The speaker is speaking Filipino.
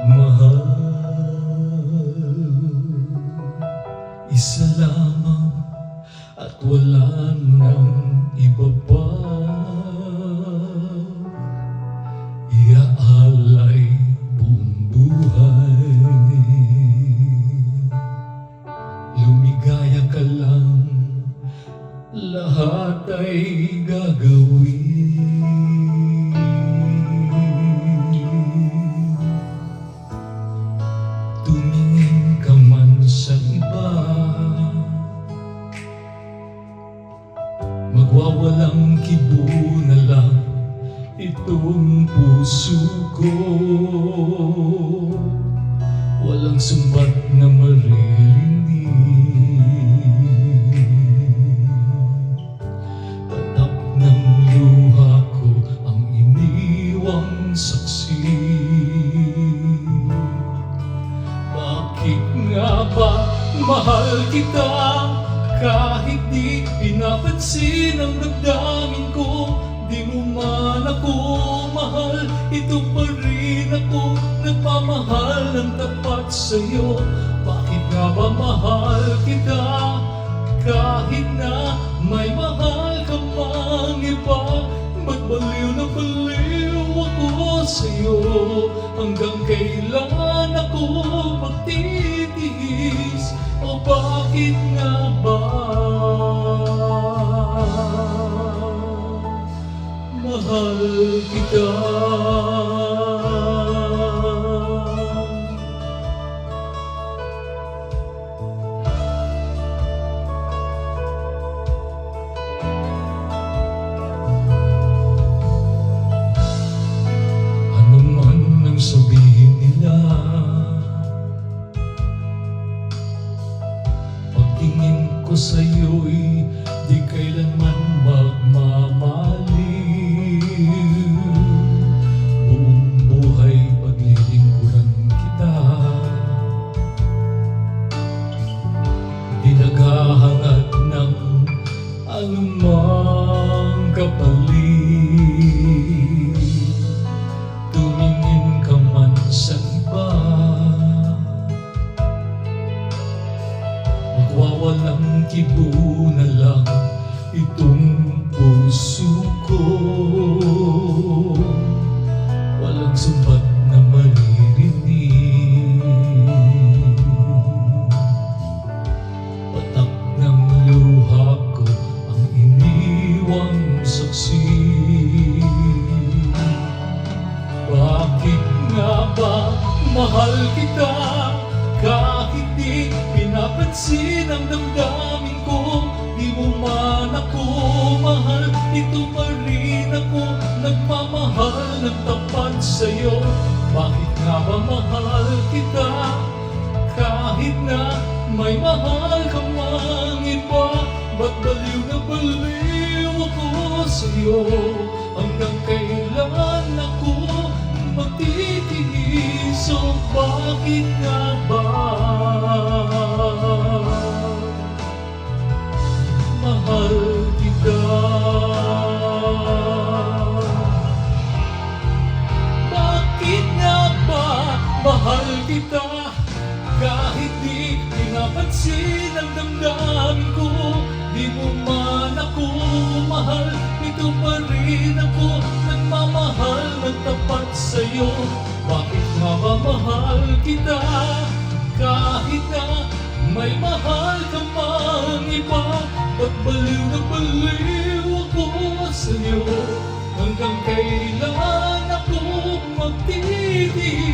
pagmamahal, isa lamang at wala nang iba pa. Iaalay buong buhay, lumigaya ka lang, lahat ay gagawin. Tumingin ka man sa iba, magwawalang kibo na lang itong puso ko. Walang sumbat na maririnig, tatak ng luha ko ang iniwang saksi. Bakit nga ba mahal kita kahit di pinapansin ang damdamin ko? Di mo man ako mahal, ito pa rin ako nagmamahal ng tapat sa'yo. Bakit nga ba mahal kita kahit na may mahal ka mang iba? Ba't baliw na baliw ako sa'yo? Hanggang kailan ako magtitiis? O bakit nga ba mahal kita? Ano man ang sabihin nila, pagtingin ko sa'yo'y di kailanman magmamaliw. Buong buhay paglilingkuran kita, di naghahangad ng anumang kapalit. Tumingin ka man sa iba, magwawalang kibo na lang itong puso ko. Walang sumbat na maririnig, patak ng luha ko ang iniwang saksi. Bakit nga ba mahal kita kahit di pinapansin ang damdamin ko? Di mo man ako mahal, ito pa rin ako nagmamahal ng tapat sa'yo. Bakit nga ba mahal kita kahit na may mahal ka mang iba? Ba't baliw na baliw ako sa'yo? Hanggang kailan ako magtitiis? O bakit nga ba mahal kita? Bakit nga ba mahal kita kahit di pinapansin ang damdamin ko? Di mo man ako mahal, ito pa rin ako nagmamahal ng tapat sa'yo. Bakit nga ba mahal kita kahit na may mahal ka mang iba? Ba't baliw na baliw ako sa'yo? Hanggang kailan ako magtitiis?